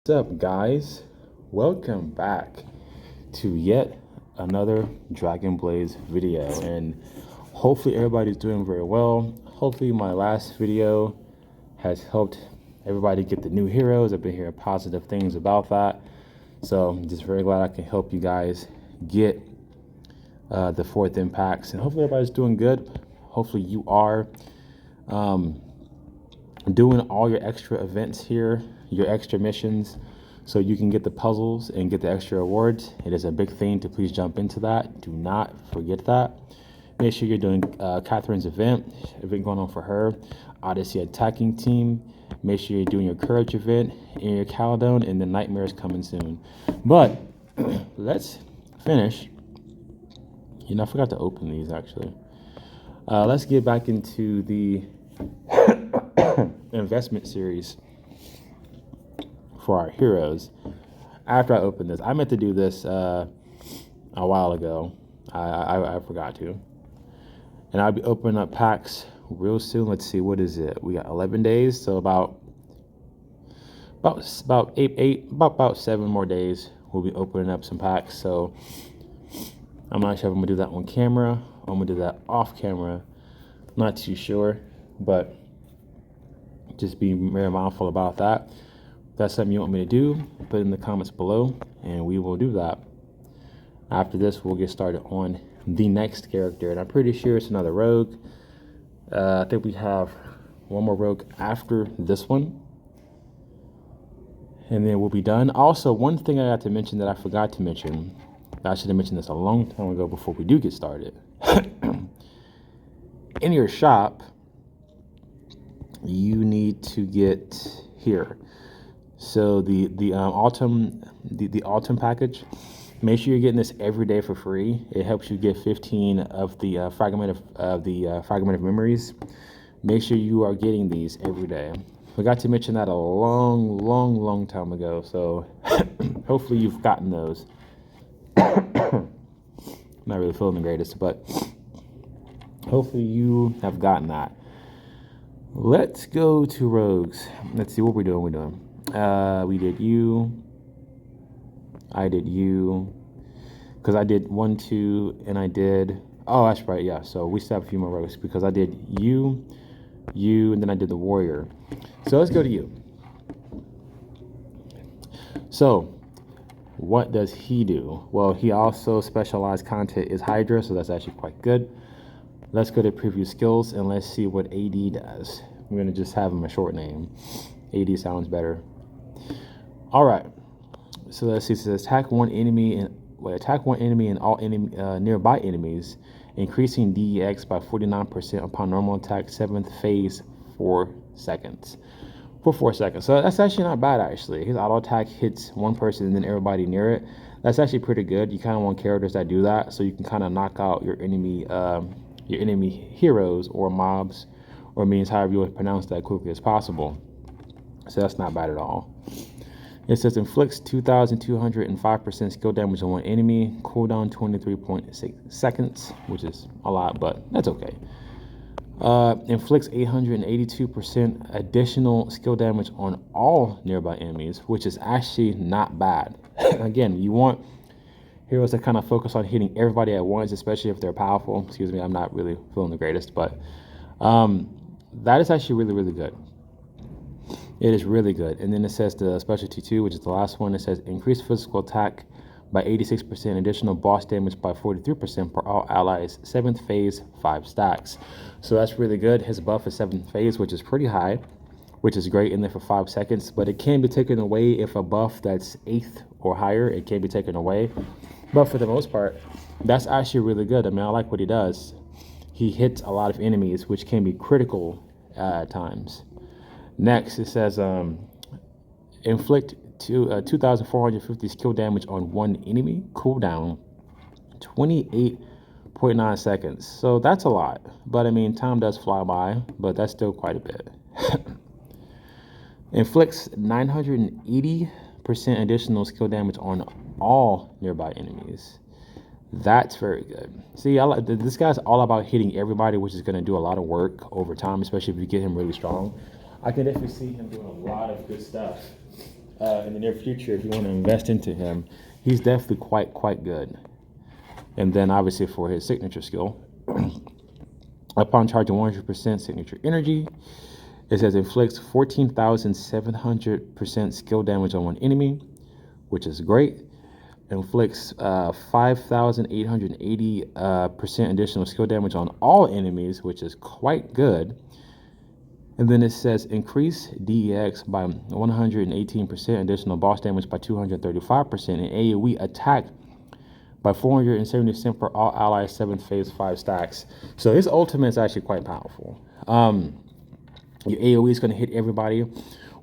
What's up, guys? Welcome back to yet another Dragon Blaze video, and hopefully everybody's doing very well. Hopefully my last video has helped everybody get the new heroes. I've been hearing positive things about that, so I'm just very glad I can help you guys get the fourth impacts, and hopefully everybody's doing good. Hopefully you are doing all your extra events here, your extra missions, so you can get the puzzles and get the extra awards. It is a big thing to please jump into that. Do not forget that. Make sure you're doing Catherine's event going on for her. Odyssey attacking team. Make sure you're doing your courage event in your Caledon, and the nightmare is coming soon. But let's finish. I forgot to open these actually. Let's get back into the investment series for our heroes. After I open this, I meant to do this a while ago. I forgot to, and I'll be opening up packs real soon. Let's see, what is it? We got 11 days, so about 7 more days we'll be opening up some packs. So I'm not sure if I'm gonna do that on camera or I'm gonna do that off camera. Not too sure, but just be very mindful about that. If that's something you want me to do, put it in the comments below and we will do that. After this, we'll get started on the next character, and I'm pretty sure it's another rogue. I think we have one more rogue after this one, and then we'll be done. Also, one thing I got to mention that I forgot to mention, I should have mentioned this a long time ago before we do get started. In your shop, you need to get here. So the autumn package, make sure you're getting this every day for free. It helps you get 15 of the fragment of memories. Make sure you are getting these every day. Forgot to mention that a long time ago. So hopefully you've gotten those. Not really feeling the greatest, but hopefully you have gotten that. Let's go to rogues. Let's see what we're doing. We did you. I did you. Because I did 1, 2, and I did... Oh, that's right, yeah. So we still have a few more rogues because I did you, and then I did the warrior. So let's go to you. So, what does he do? Well, he also specialized content is Hydra, so that's actually quite good. Let's go to preview skills and let's see what AD does. We're going to just have him a short name. AD sounds better. All right. So let's see. It says attack one enemy and all nearby enemies, increasing DEX by 49% upon normal attack, 7th phase, 4 seconds. For 4 seconds. So that's actually not bad, actually. His auto attack hits one person and then everybody near it. That's actually pretty good. You kind of want characters that do that, so you can kind of knock out your enemy heroes or mobs, or means however you would pronounce that, quickly as possible. So that's not bad at all. It says inflicts 2,205% skill damage on one enemy, cooldown 23.6 seconds, which is a lot, but that's okay. Inflicts 882% additional skill damage on all nearby enemies, which is actually not bad. Again, you want heroes that kind of focus on hitting everybody at once, especially if they're powerful. Excuse me, I'm not really feeling the greatest, but that is actually really good. It is really good. And then it says the specialty 2, which is the last one. It says increase physical attack by 86%, additional boss damage by 43% for all allies, 7th phase, 5 stacks. So that's really good. His buff is 7th phase, which is pretty high, which is great in there for 5 seconds, but it can be taken away if a buff that's 8th or higher, it can be taken away. But for the most part, that's actually really good. I mean, I like what he does. He hits a lot of enemies, which can be critical at times. Next, it says inflict 2,450 skill damage on one enemy, cooldown 28.9 seconds. So that's a lot, but I mean, time does fly by, but that's still quite a bit. Inflicts 980% additional skill damage on all nearby enemies. That's very good. See, this guy's all about hitting everybody, which is going to do a lot of work over time, especially if you get him really strong. I can definitely see him doing a lot of good stuff in the near future, if you want to invest into him, he's definitely quite good. And then obviously for his signature skill, upon charging 100% signature energy, it says inflicts 14,700% skill damage on one enemy, which is great. Inflicts 5,880% additional skill damage on all enemies, which is quite good. And then it says increase DEX by 118%, additional boss damage by 235%, and AoE attack by 470% for all allies 7th phase 5 stacks. So his ultimate is actually quite powerful. Your AoE is going to hit everybody,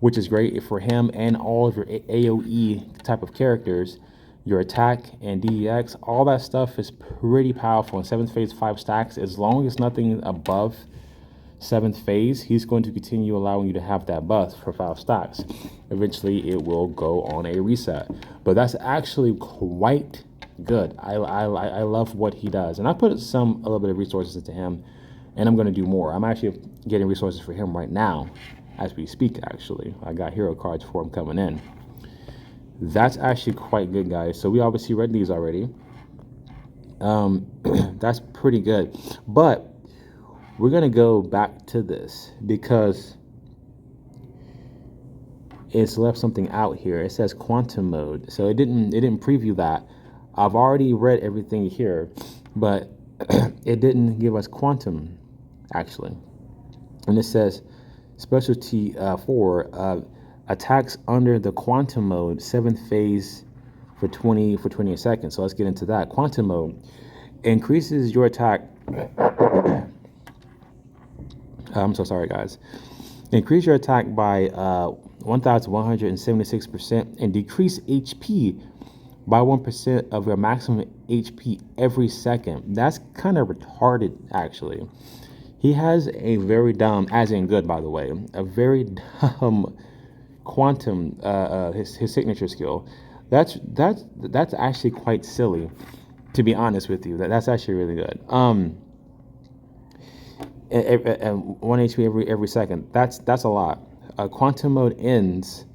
which is great for him and all of your AoE type of characters. Your attack and DEX, all that stuff is pretty powerful in 7th phase 5 stacks. As long as nothing above 7th phase, he's going to continue allowing you to have that buff for 5 stacks. Eventually, it will go on a reset. But that's actually quite good. I love what he does. And I put a little bit of resources into him, and I'm going to do more. I'm actually getting resources for him right now as we speak, actually. I got hero cards for him coming in. That's actually quite good, guys. So we obviously read these already. That's pretty good. But we're going to go back to this because it's left something out here. It says quantum mode. So it didn't preview that. I've already read everything here, but it didn't give us quantum, actually. And it says specialty 4, attacks under the quantum mode, 7th phase for 20 seconds. So let's get into that. Quantum mode increases your attack. I'm so sorry, guys. Increase your attack by 1,176% and decrease HP by 1% of your maximum HP every second. That's kind of retarded, actually. He has a very dumb, as in good, by the way, a very dumb quantum, his signature skill. That's actually quite silly, to be honest with you. That's actually really good. And 1 HP every second. That's a lot. Quantum mode ends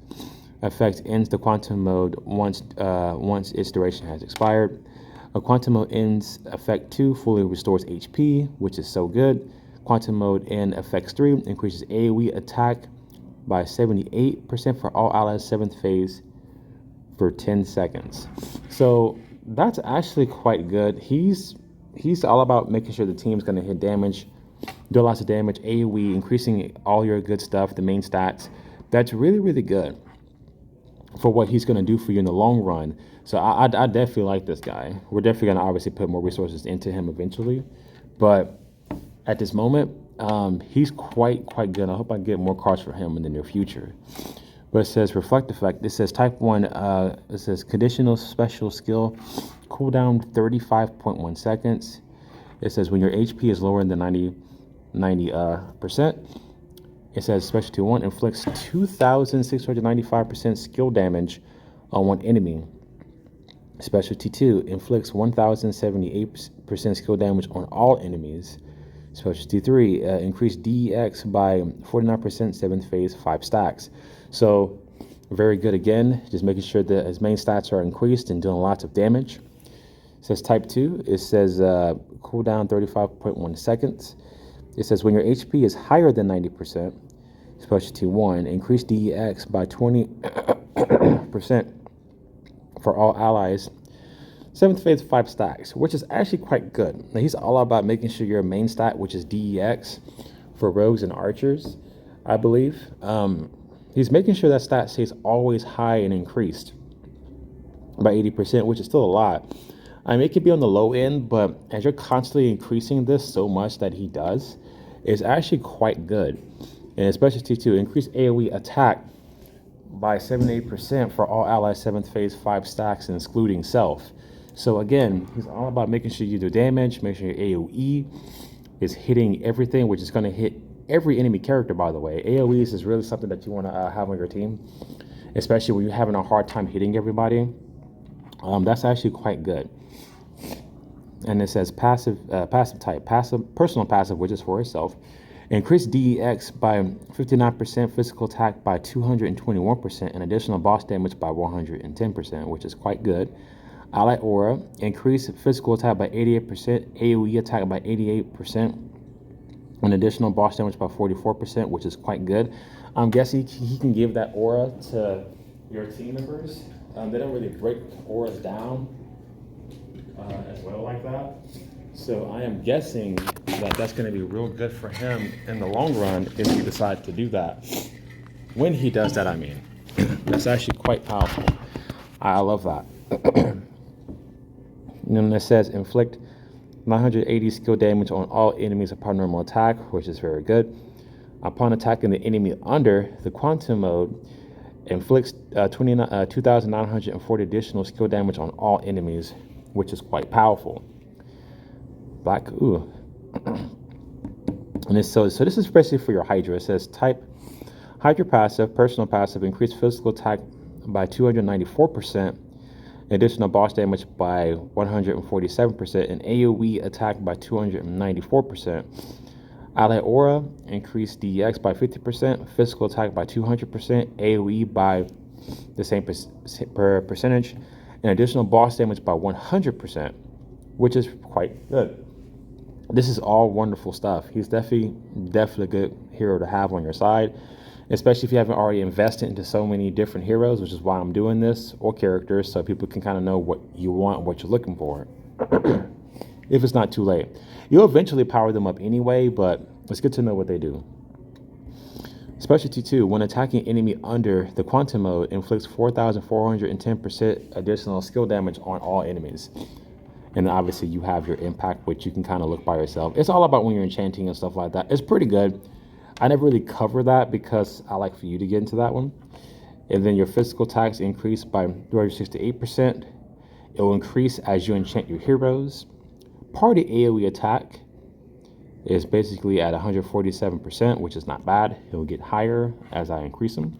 the quantum mode once its duration has expired. A quantum mode ends effect 2 fully restores HP, which is so good. Quantum mode end effects 3 increases AoE attack by 78% for all allies 7th phase for 10 seconds. So that's actually quite good. He's all about making sure the team's going to hit damage, do lots of damage, AoE, increasing all your good stuff, the main stats. That's really, really good for what he's going to do for you in the long run. So I definitely like this guy. We're definitely going to obviously put more resources into him eventually. But at this moment, he's quite good. I hope I get more cards for him in the near future. But it says reflect effect. It says type 1, it says conditional special skill, cooldown 35.1 seconds. It says when your HP is lower than 90%. It says specialty 1 inflicts 2,695% skill damage on one enemy. Specialty 2 inflicts 1,078% skill damage on all enemies. Specialty 3 increased DEX by 49% 7th phase 5 stacks. So very good again, just making sure that his main stats are increased and doing lots of damage. It says type 2, it says cooldown 35.1 seconds. It says when your HP is higher than 90%, specialty 1, increase DEX by 20% for all allies 7th phase 5 stacks, which is actually quite good. Now he's all about making sure your main stat, which is DEX for rogues and archers, I believe. He's making sure that stat stays always high and increased by 80%, which is still a lot. I mean, it could be on the low end, but as you're constantly increasing this so much that he does, it's actually quite good. And especially to increase AoE attack by 78% for all allies 7th phase 5 stacks, excluding self. So again, he's all about making sure you do damage, make sure your AoE is hitting everything, which is going to hit every enemy character, by the way. AoEs is really something that you want to have on your team, especially when you're having a hard time hitting everybody. That's actually quite good. And it says passive type, personal passive, which is for itself. Increase DEX by 59%, physical attack by 221%, and additional boss damage by 110%, which is quite good. Ally Aura, increase physical attack by 88%, AoE attack by 88%, and additional boss damage by 44%, which is quite good. I'm guessing he can give that aura to your team members. They don't really break auras down as well like that. So I am guessing that that's going to be real good for him in the long run if he decides to do that. When he does that, I mean. That's actually quite powerful. I love that. And then it says inflict 980 skill damage on all enemies upon normal attack, which is very good. Upon attacking the enemy under the quantum mode, inflicts 2,940 additional skill damage on all enemies, which is quite powerful. Black, ooh. And so this is especially for your Hydra. It says type Hydra passive, personal passive, increase physical attack by 294%, additional boss damage by 147%, and AoE attack by 294%. Ally Aura, increase DEX by 50%, physical attack by 200%, AoE by the same percentage, and additional boss damage by 100%, which is quite good. This is all wonderful stuff. He's definitely a good hero to have on your side, especially if you haven't already invested into so many different heroes, which is why I'm doing this, or characters, so people can kind of know what you want, what you're looking for. If it's not too late. You'll eventually power them up anyway, but it's good to know what they do. Specialty 2, when attacking enemy under the quantum mode, inflicts 4,410% additional skill damage on all enemies. And then obviously you have your impact, which you can kind of look by yourself. It's all about when you're enchanting and stuff like that. It's pretty good. I never really cover that because I like for you to get into that one. And then your physical attacks increase by 368%. It will increase as you enchant your heroes. Party AoE attack is basically at 147%, which is not bad. It will get higher as I increase them.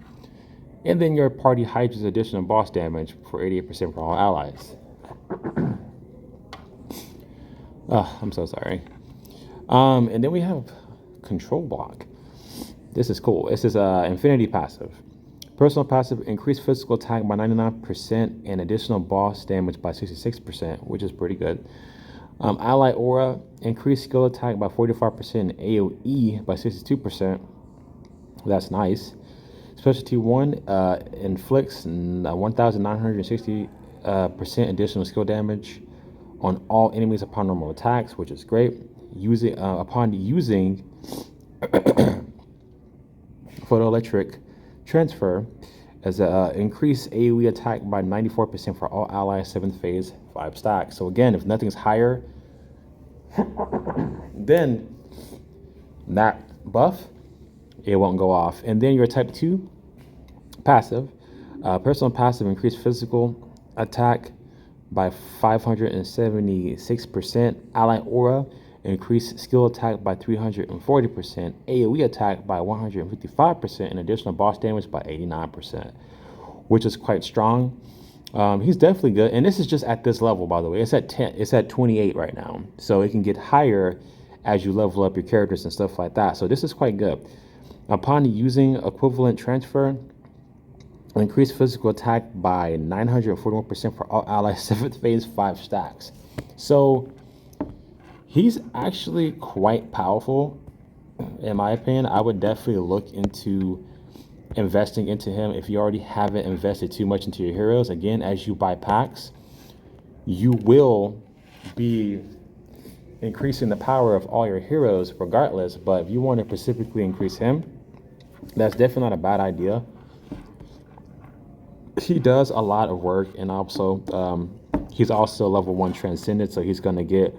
And then your party Hydra's additional boss damage for 88% for all allies. Oh, I'm so sorry. And then we have control block. This is cool. This is infinity passive. Personal passive, increase physical attack by 99% and additional boss damage by 66%, which is pretty good. Ally Aura, increase skill attack by 45% and AoE by 62%. That's nice. Specialty 1 inflicts 1,960% additional skill damage on all enemies upon normal attacks, which is great. Upon using photoelectric transfer as increase AoE attack by 94% for all allies 7th phase 5 stacks. So again, if nothing's higher than that buff, it won't go off. And then your type 2 passive, personal passive, increase physical attack by 576%. Ally Aura, increase skill attack by 340%. AoE attack by 155%, and additional boss damage by 89%, which is quite strong. He's definitely good, and this is just at this level, by the way. It's at 10. It's at 28 right now, so it can get higher as you level up your characters and stuff like that. So this is quite good. Upon using equivalent transfer, increase physical attack by 941% for all allies 7th phase 5 stacks. So he's actually quite powerful, in my opinion. I would definitely look into investing into him if you already haven't invested too much into your heroes. Again, as you buy packs, you will be increasing the power of all your heroes regardless. But if you want to specifically increase him, that's definitely not a bad idea. He does a lot of work, and also he's also level 1 transcended, so he's going to get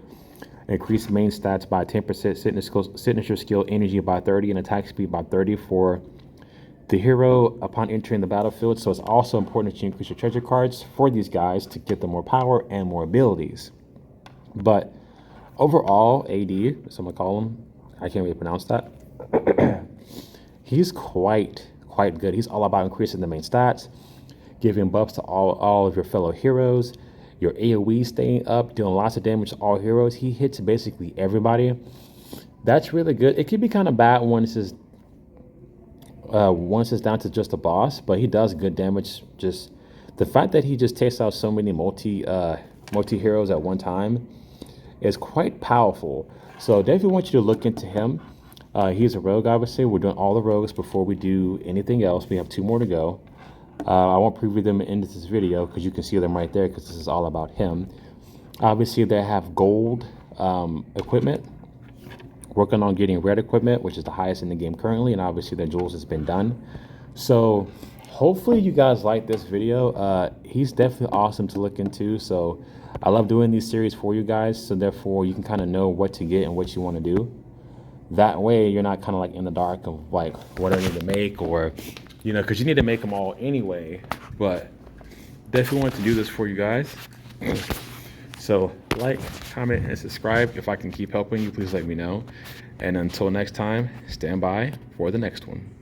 increased main stats by 10%, signature skill energy by 30, and attack speed by 30 for the hero upon entering the battlefield. So it's also important that you increase your treasure cards for these guys to get them more power and more abilities. But overall, AD, so I'm going to call him, I can't really pronounce that. He's quite good. He's all about increasing the main stats, giving buffs to all of your fellow heroes, your AoE staying up, dealing lots of damage to all heroes. He hits basically everybody. That's really good. It could be kind of bad once it's down to just a boss, but he does good damage. Just the fact that he just takes out so many multi heroes at one time is quite powerful. So definitely want you to look into him. He's a rogue, obviously. We're doing all the rogues before we do anything else. We have 2 more to go. I won't preview them in this video because you can see them right there because this is all about him. Obviously, they have gold equipment. Working on getting red equipment, which is the highest in the game currently, and obviously the jewels has been done. So hopefully you guys like this video. He's definitely awesome to look into. So I love doing these series for you guys, so therefore you can kind of know what to get and what you want to do. That way you're not kind of like in the dark of like what I need to make, or you know, because you need to make them all anyway. But definitely want to do this for you guys. So like, comment, and subscribe. If I can keep helping you, please let me know. And until next time, stand by for the next one.